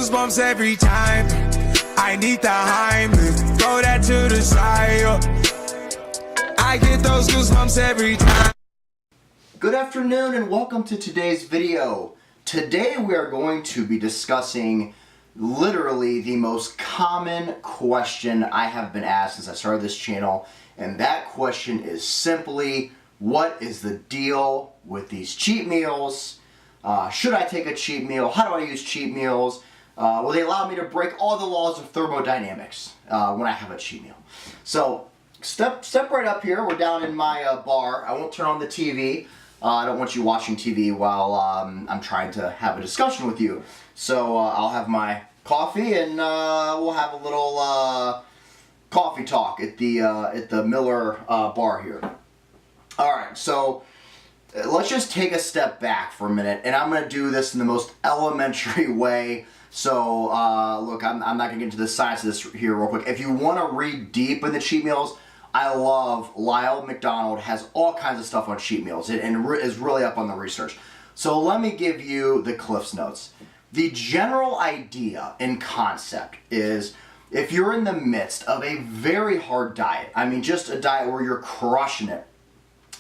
goosebumps every time. I need the Heimlich, throw that to the side. I get those goosebumps every time. Good afternoon and welcome to today's video. Today we are going to be discussing literally the most common question I have been asked since I started this channel, and that question is simply, what is the deal with these cheat meals? Should I take a cheat meal? How do I use cheat meals? Will they allow me to break all the laws of thermodynamics when I have a cheat meal? So step right up here. We're down in my bar. I won't turn on the TV. I don't want you watching TV while I'm trying to have a discussion with you. So I'll have my coffee and we'll have a little coffee talk at the Miller bar here. All right, so let's just take a step back for a minute, and I'm going to do this in the most elementary way. So look, I'm not going to get into the science of this here real quick. If you want to read deep in the cheat meals, I love Lyle McDonald, has all kinds of stuff on cheat meals and is really up on the research. So let me give you the Cliff's Notes. The general idea and concept is if you're in the midst of a very hard diet, I mean just a diet where you're crushing it,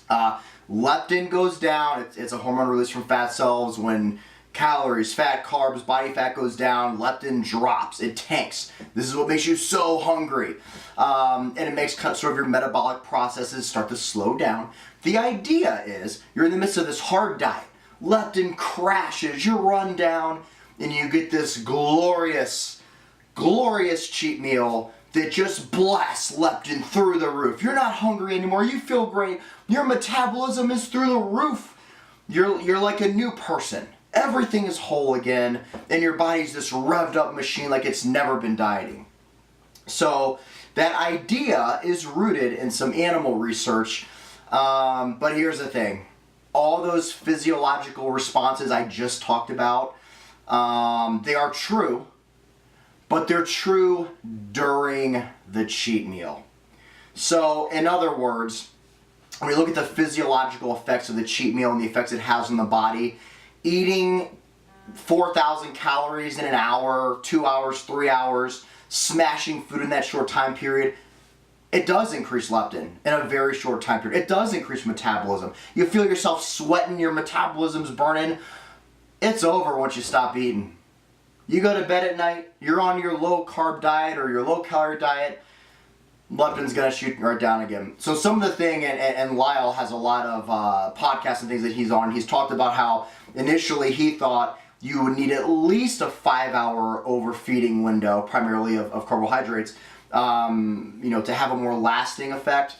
leptin goes down. It's a hormone released from fat cells. When calories, fat, carbs, body fat goes down, leptin drops. It tanks. This is what makes you so hungry. And it makes sort of your metabolic processes start to slow down. The idea is you're in the midst of this hard diet. Leptin crashes, you run down, and you get this glorious cheat meal that just blasts leptin through the roof. You're not hungry anymore. You feel great. Your metabolism is through the roof. You're like a new person. Everything is whole again, and your body's this revved up machine like it's never been dieting. So that idea is rooted in some animal research, but here's the thing. All those physiological responses I just talked about, they are true, but they're true during the cheat meal. So in other words, when you look at the physiological effects of the cheat meal and the effects it has on the body, eating 4,000 calories in an hour, 2 hours, 3 hours, smashing food in that short time period, it does increase leptin in a very short time period. It does increase metabolism. You feel yourself sweating, your metabolism's burning. It's over once you stop eating. You go to bed at night, you're on your low carb diet or your low calorie diet, leptin's gonna shoot right down again. So some of the thing, and Lyle has a lot of podcasts and things that he's on, he's talked about how initially he thought you would need at least a 5-hour overfeeding window, primarily of carbohydrates, to have a more lasting effect.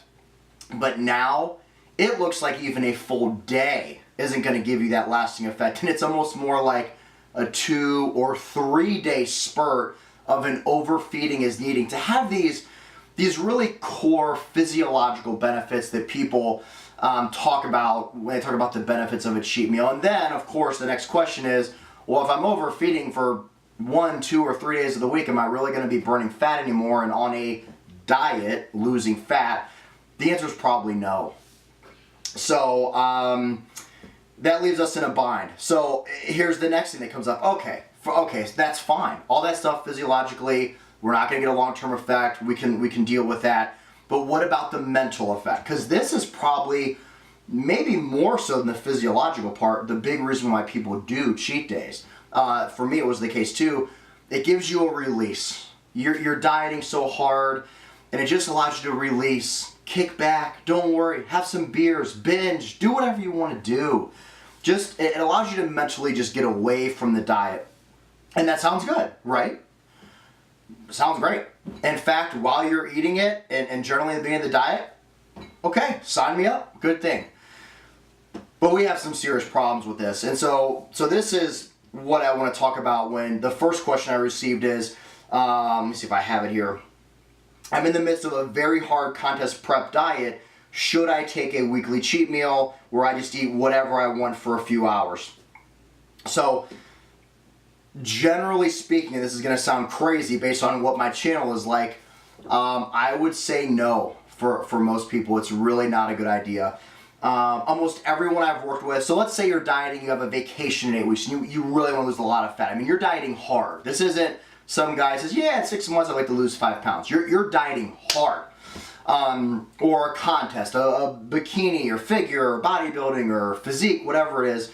But now it looks like even a full day isn't gonna give you that lasting effect, and it's almost more like a 2 or 3 day spurt of an overfeeding is needing to have these really core physiological benefits that people talk about when they talk about the benefits of a cheat meal. And then, of course, the next question is, well, if I'm overfeeding for 1, 2, or 3 days of the week, am I really going to be burning fat anymore and on a diet losing fat? The answer is probably no. So that leaves us in a bind. So here's the next thing that comes up. Okay, that's fine. All that stuff physiologically, we're not going to get a long-term effect. We can deal with that. But what about the mental effect? Because this is probably, maybe more so than the physiological part, the big reason why people do cheat days. For me, it was the case too. It gives you a release. You're dieting so hard, and it just allows you to release, kick back, don't worry, have some beers, binge, do whatever you want to do. It allows you to mentally just get away from the diet. And that sounds good, right? Sounds great. In fact, while you're eating it, and generally at the beginning of the diet, okay, sign me up, good thing. But we have some serious problems with this. And so this is what I want to talk about when the first question I received is, let me see if I have it here. I'm in the midst of a very hard contest prep diet. Should I take a weekly cheat meal where I just eat whatever I want for a few hours? So generally speaking, and this is going to sound crazy based on what my channel is like, I would say no for most people. It's really not a good idea. Almost everyone I've worked with, so let's say you're dieting, you have a vacation in 8 weeks, and you really want to lose a lot of fat. I mean, you're dieting hard. This isn't some guy says, yeah, in 6 months I'd like to lose 5 pounds. You're dieting hard. Or a contest, a bikini or figure or bodybuilding or physique, whatever it is.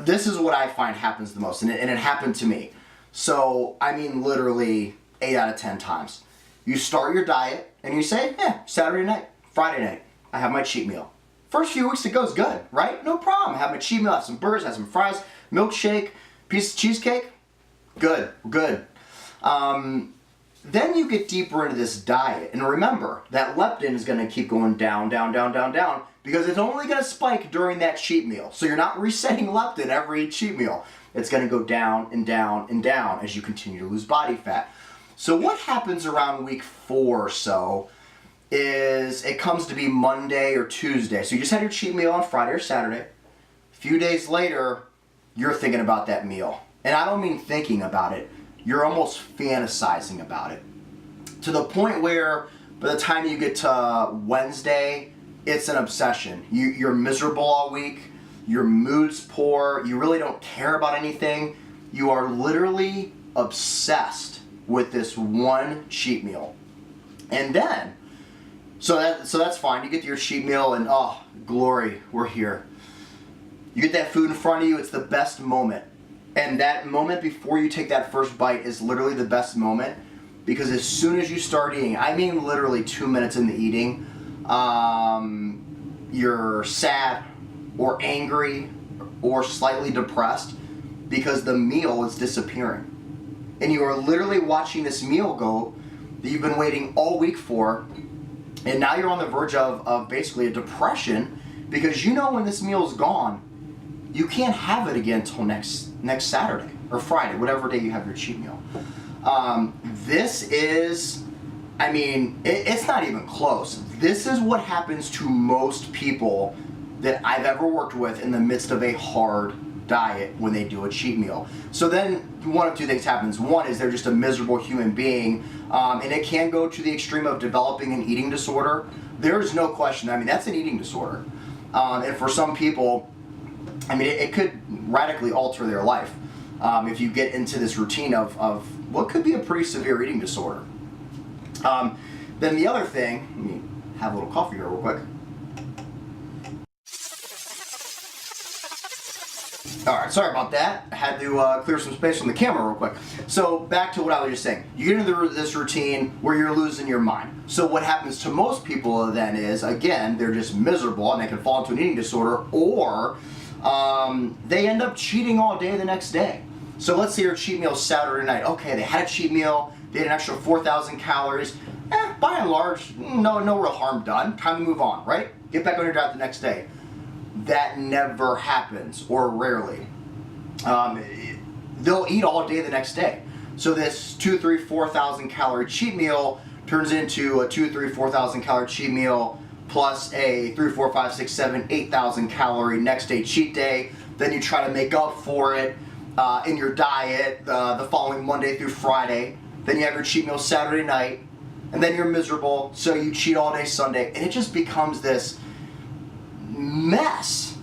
This is what I find happens the most, and it happened to me. So, I mean, literally 8 out of 10 times. You start your diet and you say, Saturday night, Friday night, I have my cheat meal. First few weeks it goes good, right? No problem. I have my cheat meal, I have some burgers, I have some fries, milkshake, piece of cheesecake. Good. Then you get deeper into this diet, and remember that leptin is going to keep going down, because it's only going to spike during that cheat meal. So you're not resetting leptin every cheat meal. It's going to go down and down and down as you continue to lose body fat. So what happens around week 4 or so is it comes to be Monday or Tuesday. So you just had your cheat meal on Friday or Saturday. A few days later, you're thinking about that meal. And I don't mean thinking about it. You're almost fantasizing about it. To the point where by the time you get to Wednesday, it's an obsession. You're miserable all week. Your mood's poor. You really don't care about anything. You are literally obsessed with this one cheat meal. And then, so that's fine. You get to your cheat meal and oh, glory, we're here. You get that food in front of you. It's the best moment. And that moment before you take that first bite is literally the best moment, because as soon as you start eating, I mean literally 2 minutes into eating, you're sad or angry or slightly depressed because the meal is disappearing. And you are literally watching this meal go that you've been waiting all week for, and now you're on the verge of basically a depression, because you know when this meal is gone, you can't have it again until next Saturday or Friday, whatever day you have your cheat meal. This is, I mean, it's not even close. This is what happens to most people that I've ever worked with in the midst of a hard diet when they do a cheat meal. So then one of two things happens. One is they're just a miserable human being, and it can go to the extreme of developing an eating disorder. There's no question. I mean, that's an eating disorder. And for some people, I mean, it could radically alter their life if you get into this routine of what could be a pretty severe eating disorder. Then the other thing, let me have a little coffee here real quick. Alright, sorry about that. I had to clear some space on the camera real quick. So back to what I was just saying. You get into this routine where you're losing your mind. So what happens to most people then is, again, they're just miserable and they can fall into an eating disorder, or they end up cheating all day the next day. So let's say your cheat meal is Saturday night. Okay, they had a cheat meal, they had an extra 4,000 calories. By and large, no real harm done. Time to move on, right? Get back on your diet the next day. That never happens, or rarely. They'll eat all day the next day. So this 2,000, 3,000, 4,000 calorie cheat meal turns into a 2,000, 3,000, 4,000 calorie cheat meal plus a 3, 4, 5, 6, 7, 8,000 calorie next day cheat day. Then you try to make up for it in your diet the following Monday through Friday. Then you have your cheat meal Saturday night, and then you're miserable, so you cheat all day Sunday, and it just becomes this mess.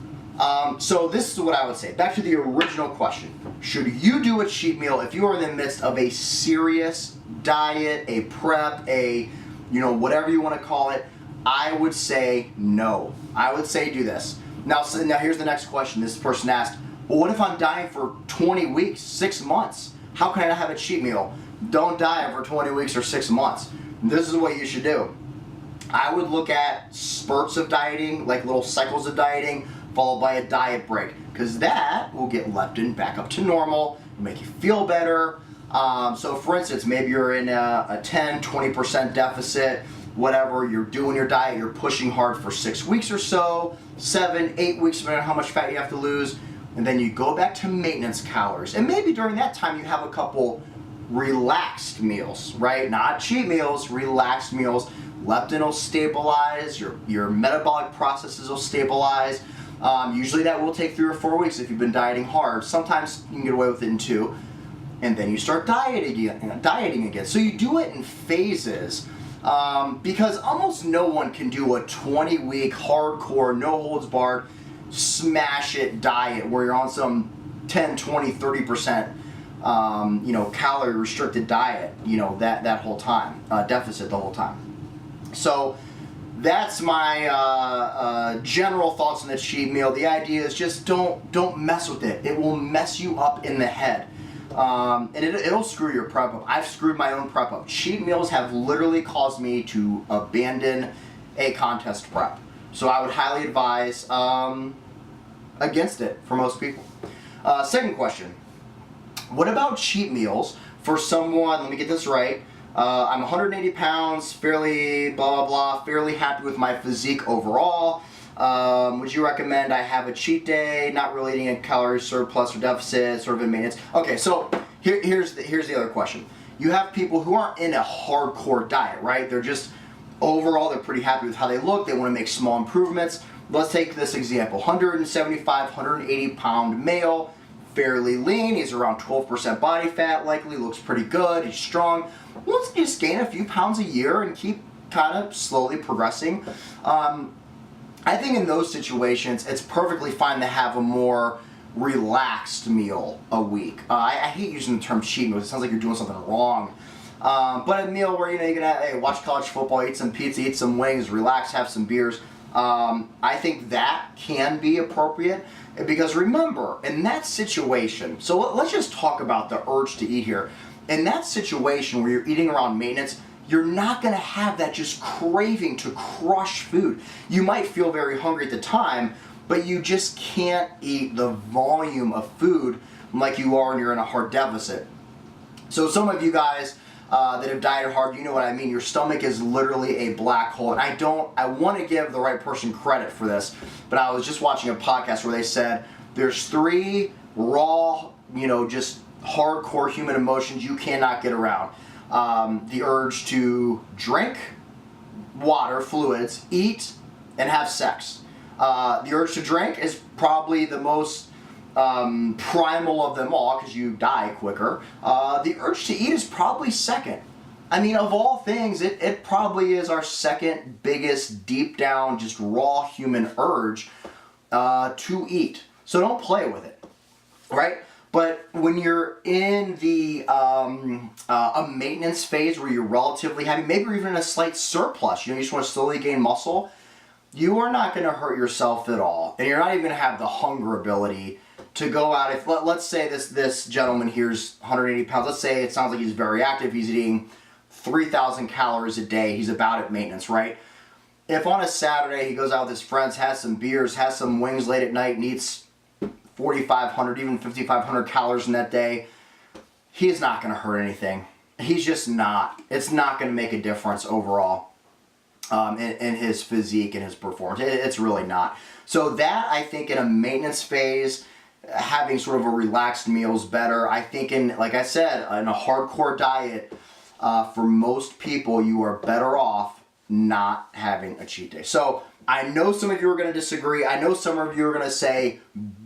So this is what I would say. Back to the original question. Should you do a cheat meal if you are in the midst of a serious diet, a prep, a, whatever you want to call it? I would say no. I would say do this. Now here's the next question. This person asked, well, what if I'm dieting for 20 weeks, 6 months? How can I have a cheat meal? Don't diet for 20 weeks or 6 months. This is what you should do. I would look at spurts of dieting, like little cycles of dieting, followed by a diet break, because that will get leptin back up to normal, make you feel better. So for instance, maybe you're in a 10, 20% deficit, whatever, you're doing your diet, you're pushing hard for 6 weeks or so, 7, 8 weeks, depending on how much fat you have to lose, and then you go back to maintenance calories. And maybe during that time you have a couple relaxed meals, right? Not cheat meals, relaxed meals. Leptin will stabilize, your metabolic processes will stabilize. Usually that will take 3 or 4 weeks if you've been dieting hard. Sometimes you can get away with it in 2. And then you start dieting again. So you do it in phases. because almost no one can do a 20-week hardcore, no holds barred, smash it diet where you're on some 10, 20, 30%, calorie restricted diet, that whole time, deficit the whole time. So that's my general thoughts on the cheat meal. The idea is just don't mess with it. It will mess you up in the head. And it'll screw your prep up. I've screwed my own prep up. Cheat meals have literally caused me to abandon a contest prep. So I would highly advise against it for most people. Second question. What about cheat meals for someone, let me get this right, I'm 180 pounds, fairly blah, blah, blah, fairly happy with my physique overall. Would you recommend I have a cheat day, not really eating a calorie surplus or deficit, sort of in maintenance? Okay, so here's the other question. You have people who aren't in a hardcore diet, right? They're just, overall, they're pretty happy with how they look. They want to make small improvements. Let's take this example. 175, 180 pound male, fairly lean. He's around 12% body fat, likely looks pretty good. He's strong. Wants to just gain a few pounds a year and keep kind of slowly progressing. I think in those situations, it's perfectly fine to have a more relaxed meal a week. I hate using the term cheat meal. It sounds like you're doing something wrong. But a meal where you're gonna watch college football, eat some pizza, eat some wings, relax, have some beers. I think that can be appropriate because remember, in that situation, so let's just talk about the urge to eat here. In that situation where you're eating around maintenance, you're not going to have that just craving to crush food. You might feel very hungry at the time, but you just can't eat the volume of food like you are when you're in a hard deficit. So some of you guys that have dieted hard, you know what I mean. Your stomach is literally a black hole. And I want to give the right person credit for this, but I was just watching a podcast where they said there's 3 raw, just hardcore human emotions you cannot get around. The urge to drink water, fluids, eat, and have sex. The urge to drink is probably the most primal of them all because you die quicker. The urge to eat is probably second. I mean, of all things, it probably is our second biggest deep down, just raw human urge to eat. So don't play with it, right? But when you're in the a maintenance phase where you're relatively heavy, maybe you're even in a slight surplus, you just want to slowly gain muscle, you are not going to hurt yourself at all. And you're not even going to have the hunger ability to go out. If let's say this gentleman here's 180 pounds. Let's say it sounds like he's very active. He's eating 3,000 calories a day. He's about at maintenance, right? If on a Saturday he goes out with his friends, has some beers, has some wings late at night, and eats 4,500, even 5,500 calories in that day, he's not going to hurt anything. He's just not. It's not going to make a difference overall in his physique and his performance. It's really not. So that, I think, in a maintenance phase, having sort of a relaxed meal is better. I think like I said, in a hardcore diet, for most people, you are better off not having a cheat day. So I know some of you are going to disagree. I know some of you are going to say,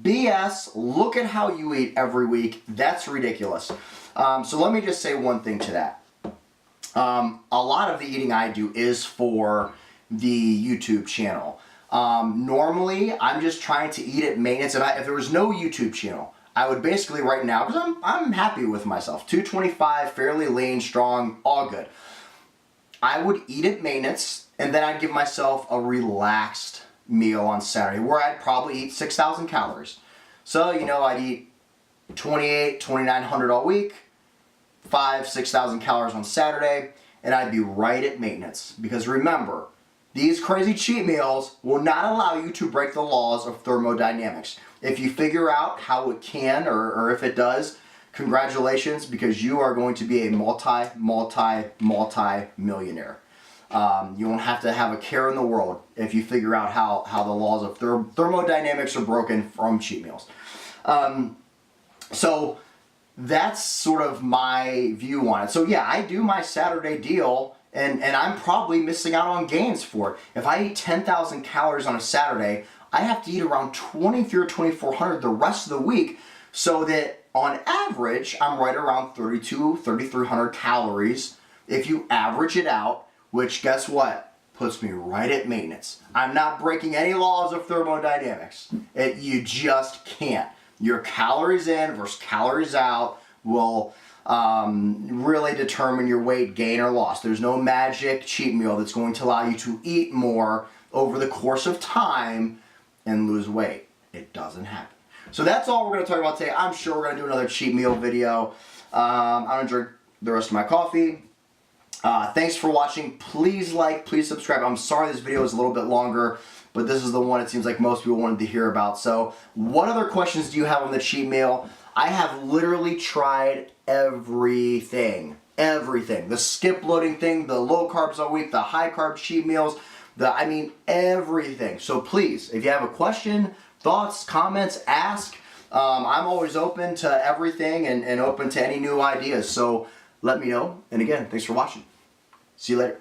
BS, look at how you eat every week. That's ridiculous. So let me just say one thing to that. A lot of the eating I do is for the YouTube channel. Normally, I'm just trying to eat at maintenance. If there was no YouTube channel, I would basically right now, because I'm happy with myself, 225, fairly lean, strong, all good. I would eat at maintenance, and then I'd give myself a relaxed meal on Saturday, where I'd probably eat 6,000 calories. So, I'd eat 2,900 all week, 6,000 calories on Saturday, and I'd be right at maintenance. Because remember, these crazy cheat meals will not allow you to break the laws of thermodynamics. If you figure out how it can, or if it does, congratulations, because you are going to be a multi-millionaire. You won't have to have a care in the world if you figure out how the laws of thermodynamics are broken from cheat meals. So that's sort of my view on it. So yeah, I do my Saturday deal, and I'm probably missing out on gains for it. If I eat 10,000 calories on a Saturday, I have to eat around 2,300 or 2,400 the rest of the week, so that on average, I'm right around 3,200, 3,300 calories if you average it out which guess what? Puts me right at maintenance. I'm not breaking any laws of thermodynamics. You just can't. Your calories in versus calories out will really determine your weight gain or loss. There's no magic cheat meal that's going to allow you to eat more over the course of time and lose weight. It doesn't happen. So that's all we're going to talk about today. I'm sure we're going to do another cheat meal video. I'm going to drink the rest of my coffee. Thanks for watching. Please like, please subscribe. I'm sorry this video is a little bit longer, but this is the one it seems like most people wanted to hear about. So what other questions do you have on the cheat meal? I have literally tried everything. Everything. The skip loading thing, the low carbs all week, the high carb cheat meals, everything. So please, if you have a question, thoughts, comments, ask. I'm always open to everything and open to any new ideas. So let me know. And again, thanks for watching. See you later.